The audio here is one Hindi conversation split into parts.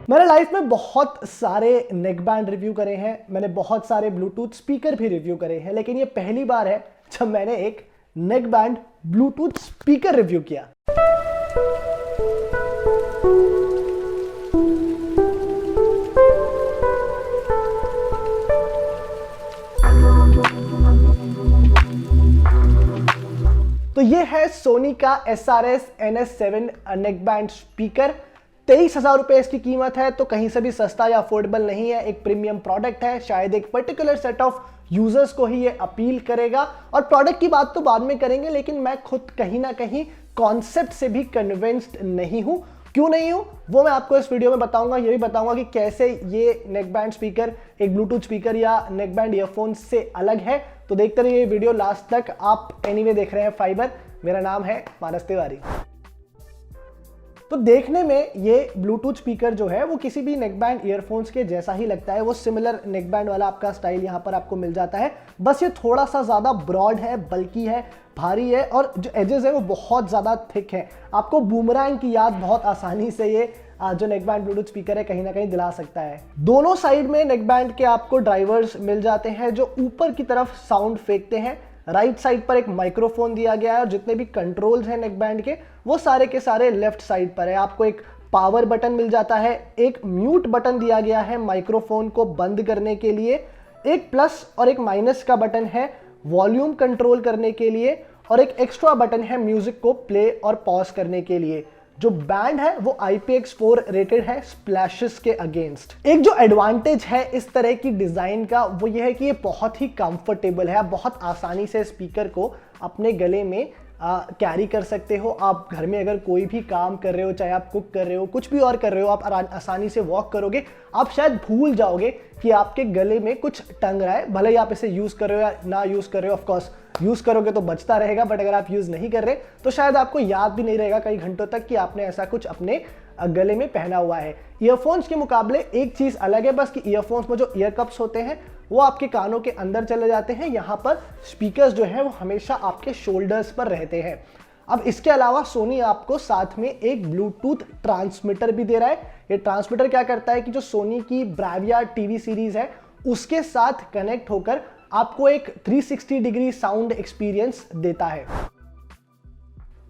मैंने लाइफ में बहुत सारे नेक बैंड रिव्यू करे हैं, मैंने बहुत सारे ब्लूटूथ स्पीकर भी रिव्यू करे हैं, लेकिन ये पहली बार है जब मैंने एक neck band Bluetooth speaker review किया। तो ये है सोनी का SRS NS7 neck band speaker. 23,000 रुपए इसकी कीमत है, तो कहीं से भी सस्ता या अफोर्डेबल नहीं है। एक प्रीमियम प्रोडक्ट है, शायद एक पर्टिकुलर सेट ऑफ यूजर्स को ही ये अपील करेगा। और प्रोडक्ट की बात तो बाद में करेंगे, लेकिन मैं खुद कहीं ना कहीं कॉन्सेप्ट से भी कन्विंस्ड नहीं हूं। क्यों नहीं हूं वो मैं आपको इस वीडियो में बताऊंगा। ये भी बताऊंगा कि कैसे ये नेक बैंड स्पीकर एक ब्लूटूथ स्पीकर या नेक बैंड ईयरफोन से अलग है। तो देखते रहिए वीडियो लास्ट तक। आप एनीवे देख रहे हैं फाइबर, मेरा नाम है मानस तिवारी। तो देखने में ये ब्लूटूथ स्पीकर जो है वो किसी भी नेक बैंड ईयरफोन्स के जैसा ही लगता है। वो सिमिलर नेक बैंड वाला आपका स्टाइल यहाँ पर आपको मिल जाता है, बस ये थोड़ा सा ज़्यादा ब्रॉड है, बल्कि है, भारी है, और जो एजेस है वो बहुत ज़्यादा थिक है। आपको बूमरैंग की याद बहुत आसानी से ये जो नेक बैंड ब्लूटूथ स्पीकर है कहीं ना कहीं दिला सकता है। दोनों साइड में नेक बैंड के आपको ड्राइवर्स मिल जाते हैं जो ऊपर की तरफ साउंड फेंकते हैं। राइट साइड पर एक माइक्रोफोन दिया गया है और जितने भी कंट्रोल्स हैं नेक बैंड के वो सारे के सारे लेफ्ट साइड पर है। आपको एक पावर बटन मिल जाता है, एक म्यूट बटन दिया गया है माइक्रोफोन को बंद करने के लिए, एक प्लस और एक माइनस का बटन है वॉल्यूम कंट्रोल करने के लिए, और एक एक्स्ट्रा बटन है म्यूजिक को प्ले और पॉज करने के लिए। जो बैंड है वो IPX4 रेटेड है स्प्लैशेस के अगेंस्ट। एक जो एडवांटेज है इस तरह की डिजाइन का वो ये है कि ये बहुत ही कंफर्टेबल है। आप बहुत आसानी से स्पीकर को अपने गले में कैरी कर सकते हो। आप घर में अगर कोई भी काम कर रहे हो, चाहे आप कुक कर रहे हो, कुछ भी और कर रहे हो, आप आसानी से वॉक करोगे, आप शायद भूल जाओगे कि आपके गले में कुछ टंग रहा है। भले ही आप इसे यूज कर रहे हो या ना यूज कर रहे हो, ऑफकोर्स यूज करोगे तो बचता रहेगा, बट अगर आप यूज नहीं कर रहे तो शायद आपको याद भी नहीं रहेगा कई घंटों तक कि आपने ऐसा कुछ अपने गले में पहना हुआ है। ईयरफोन्स के मुकाबले एक चीज अलग है बस कि ईयरफोन्स में जो ईयर कप्स होते हैं वो आपके कानों के अंदर चले जाते हैं। यहाँ पर स्पीकर्स जो है वो हमेशा आपके शोल्डर्स पर रहते हैं। अब इसके अलावा सोनी आपको साथ में एक ब्लूटूथ ट्रांसमीटर भी दे रहा है। ये ट्रांसमीटर क्या करता है कि जो सोनी की ब्राविया टीवी सीरीज है उसके साथ कनेक्ट होकर आपको एक 360 डिग्री साउंड एक्सपीरियंस देता है।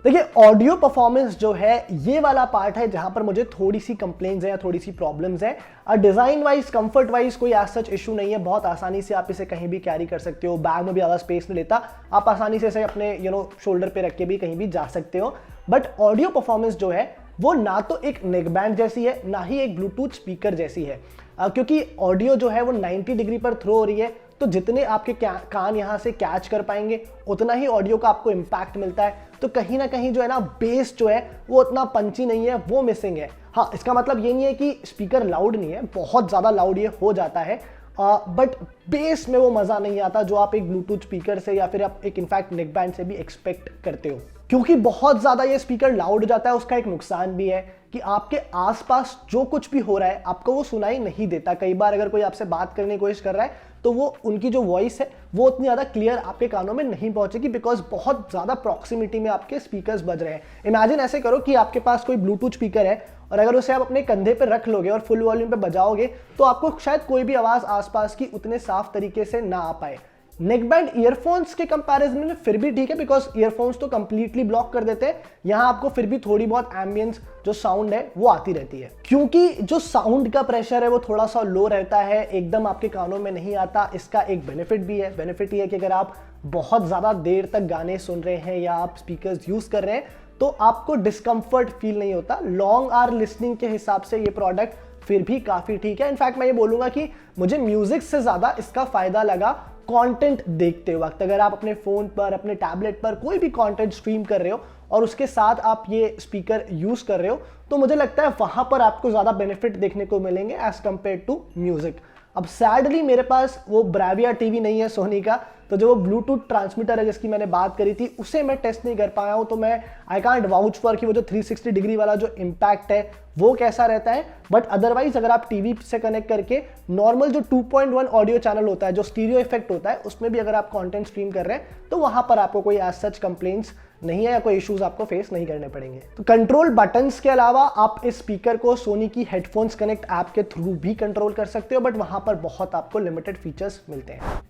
देखिए, ऑडियो परफॉर्मेंस जो है ये वाला पार्ट है जहां पर मुझे थोड़ी सी कंप्लेंट्स है या थोड़ी सी प्रॉब्लम्स है। डिजाइन वाइज, कंफर्ट वाइज कोई एज सच इशू नहीं है। बहुत आसानी से आप इसे कहीं भी कैरी कर सकते हो, बैग में भी ज़्यादा स्पेस नहीं लेता, आप आसानी से इसे अपने शोल्डर पे रख के भी कहीं भी जा सकते हो। बट ऑडियो परफॉर्मेंस जो है वो ना तो एक नेक बैंड जैसी है, ना ही एक ब्लूटूथ स्पीकर जैसी है। क्योंकि ऑडियो जो है वो 90 डिग्री पर थ्रो हो रही है, तो जितने आपके कान यहाँ से कैच कर पाएंगे उतना ही ऑडियो का आपको इम्पैक्ट मिलता है। तो कहीं ना कहीं जो है ना बेस जो है वो उतना पंची नहीं है, वो मिसिंग है। हाँ, इसका मतलब ये नहीं है कि स्पीकर लाउड नहीं है, बहुत ज़्यादा लाउड ये हो जाता है, बट बेस में वो मज़ा नहीं आता जो आप एक ब्लूटूथ स्पीकर से या फिर आप एक इनफैक्ट नेक बैंड से भी एक्सपेक्ट करते हो। क्योंकि बहुत ज़्यादा ये स्पीकर लाउड हो जाता है, उसका एक नुकसान भी है कि आपके आसपास जो कुछ भी हो रहा है आपको वो सुनाई नहीं देता। कई बार अगर कोई आपसे बात करने की कोशिश कर रहा है तो वो उनकी जो वॉइस है वो उतनी ज़्यादा क्लियर आपके कानों में नहीं पहुंचेगी, बिकॉज बहुत ज़्यादा प्रॉक्सिमिटी में आपके स्पीकर्स बज रहे हैं। इमेजिन ऐसे करो कि आपके पास कोई ब्लूटूथ स्पीकर है और अगर उसे आप अपने कंधे पर रख लोगे और फुल वॉल्यूम पे बजाओगे तो आपको शायद कोई भी आवाज़ आसपास की उतने साफ तरीके से ना आ पाए। नेक बैंड ईयरफोन्स के कंपैरिजन में फिर भी ठीक है, बिकॉज ईयरफोन्स तो कंप्लीटली ब्लॉक कर देते हैं। यहाँ आपको फिर भी थोड़ी बहुत एम्बियंस जो साउंड है वो आती रहती है, क्योंकि जो साउंड का प्रेशर है वो थोड़ा सा लो रहता है, एकदम आपके कानों में नहीं आता। इसका एक बेनिफिट भी है। बेनिफिट ये है कि अगर आप बहुत ज़्यादा देर तक गाने सुन रहे हैं या आप स्पीकर्स यूज़ कर रहे हैं तो आपको डिस्कम्फर्ट फील नहीं होता। लॉन्ग आवर लिसनिंग के हिसाब से ये प्रोडक्ट फिर भी काफ़ी ठीक है। इनफैक्ट मैं ये बोलूँगा कि मुझे म्यूज़िक से ज़्यादा इसका फ़ायदा लगा कंटेंट देखते वक्त। अगर आप अपने फ़ोन पर, अपने टैबलेट पर कोई भी कंटेंट स्ट्रीम कर रहे हो और उसके साथ आप ये स्पीकर यूज़ कर रहे हो तो मुझे लगता है वहाँ पर आपको ज़्यादा बेनिफिट देखने को मिलेंगे एज़ कम्पेयर टू म्यूज़िक। अब सैडली मेरे पास वो ब्राविया टीवी नहीं है सोनी का, तो जो वो ब्लूटूथ ट्रांसमीटर है जिसकी मैंने बात करी थी उसे मैं टेस्ट नहीं कर पाया हूँ, तो मैं आई कांट वाउच फॉर कि वो जो 360 डिग्री वाला जो इम्पैक्ट है वो कैसा रहता है। बट अदरवाइज अगर आप टीवी से कनेक्ट करके नॉर्मल जो 2.1 ऑडियो चैनल होता है, जो स्टीरियो इफेक्ट होता है, उसमें भी अगर आप कंटेंट स्ट्रीम कर रहे हैं तो वहाँ पर आपको कोई एज सच कंप्लेंट्स नहीं है या कोई इश्यूज आपको फेस नहीं करने पड़ेंगे। तो कंट्रोल बटन्स के अलावा आप इस स्पीकर को सोनी की हेडफोन्स कनेक्ट ऐप के थ्रू भी कंट्रोल कर सकते हो, बट वहां पर बहुत आपको लिमिटेड फीचर्स मिलते हैं।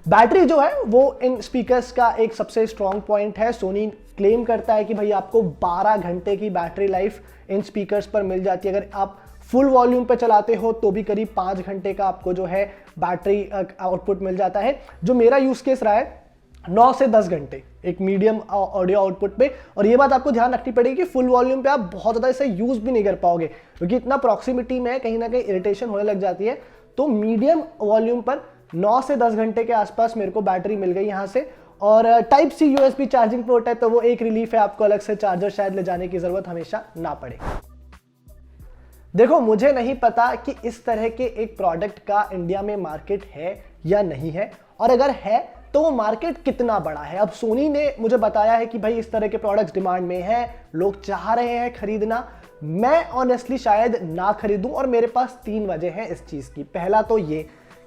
बैटरी जो है वो इन स्पीकर्स का एक सबसे स्ट्रॉन्ग पॉइंट है। सोनी क्लेम करता है कि भाई आपको 12 घंटे की बैटरी लाइफ इन स्पीकर्स पर मिल जाती है। अगर आप फुल वॉल्यूम पे चलाते हो तो भी करीब 5 घंटे का आपको जो है बैटरी आउटपुट मिल जाता है। जो मेरा यूज केस रहा है 9 से 10 घंटे एक मीडियम ऑडियो आउटपुट पे। और ये बात आपको ध्यान रखनी पड़ेगी कि फुल वॉल्यूम पे आप बहुत ज़्यादा इसे यूज भी नहीं कर पाओगे, क्योंकि इतना प्रॉक्सिमिटी में कहीं ना कहीं इरिटेशन होने लग जाती है। तो मीडियम वॉल्यूम पर 9 से 10 घंटे के आसपास मेरे को बैटरी मिल गई यहाँ से। और type C USB charging port है, तो वो एक रिलीफ है, आपको अलग से चार्जर शायद ले जाने की जरूरत हमेशा ना पड़े। देखो, मुझे नहीं पता कि इस तरह के एक प्रोडक्ट का इंडिया में मार्केट है या नहीं है, और अगर है तो वो मार्केट कितना बड़ा है। अब सोनी ने मुझे बताया है कि भाई इस तरह के प्रोडक्ट्स डिमांड में हैं, लोग चाह रहे हैं खरीदना। मैं ऑनेस्टली शायद ना खरीदूं, और मेरे पास 3 वजह हैं इस चीज़ की। पहला तो ये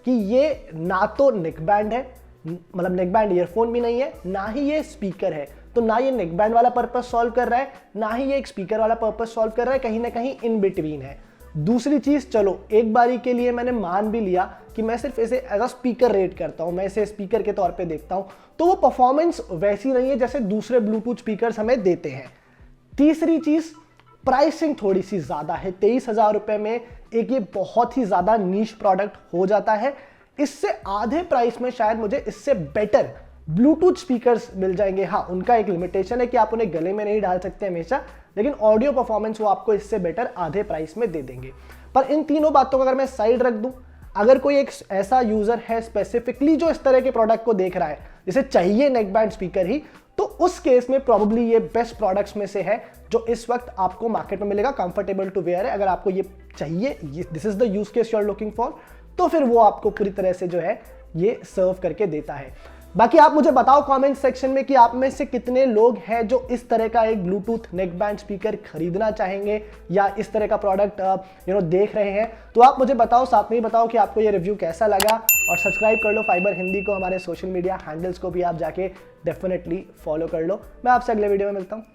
कि ये ना तो नेक बैंड है, मतलब नेक बैंड ईयरफोन भी नहीं है, ना ही ये स्पीकर है। तो ना ये नेक बैंड वाला पर्पस सॉल्व कर रहा है, ना ही ये एक स्पीकर वाला पर्पस सॉल्व कर रहा है, कहीं ना कहीं इन बिटवीन है। दूसरी चीज, चलो एक बारी के लिए मैंने मान भी लिया कि मैं सिर्फ इसे एज अ स्पीकर रेट करता हूं, मैं इसे स्पीकर के तौर पे देखता हूं, तो वो परफॉर्मेंस वैसी नहीं है जैसे दूसरे ब्लूटूथ स्पीकर्स हमें देते हैं। तीसरी चीज, प्राइसिंग थोड़ी सी ज्यादा है। 23,000 रुपए में एक ये बहुत ही ज्यादा नीश प्रोडक्ट हो जाता है। इससे आधे प्राइस में शायद मुझे इससे बेटर ब्लूटूथ स्पीकर्स मिल जाएंगे। हाँ, उनका एक लिमिटेशन है कि आप उन्हें गले में नहीं डाल सकते हमेशा, लेकिन ऑडियो परफॉर्मेंस वो आपको इससे बेटर आधे प्राइस में दे देंगे। पर इन तीनों बातों को अगर मैं साइड रख दूं, अगर कोई एक ऐसा यूजर है स्पेसिफिकली जो इस तरह के प्रोडक्ट को देख रहा है, जिसे चाहिए नेक बैंड स्पीकर ही, तो उस केस में प्रोबेबली ये बेस्ट प्रोडक्ट्स में से है जो इस वक्त आपको मार्केट में मिलेगा। कंफर्टेबल टू वेयर है, अगर आपको ये चाहिए, this is the use case you are looking for, तो फिर वो आपको पूरी तरह से जो है ये सर्व करके देता है। बाकी आप मुझे बताओ कमेंट सेक्शन में कि आप में से कितने लोग हैं जो इस तरह का एक ब्लूटूथ नेक बैंड स्पीकर खरीदना चाहेंगे या इस तरह का प्रोडक्ट देख रहे हैं। तो आप मुझे बताओ, साथ में ही बताओ कि आपको ये रिव्यू कैसा लगा, और सब्सक्राइब कर लो फाइबर हिंदी को, हमारे सोशल मीडिया हैंडल्स को भी आप जाके डेफिनेटली फॉलो कर लो। मैं आपसे अगले वीडियो में मिलता हूँ।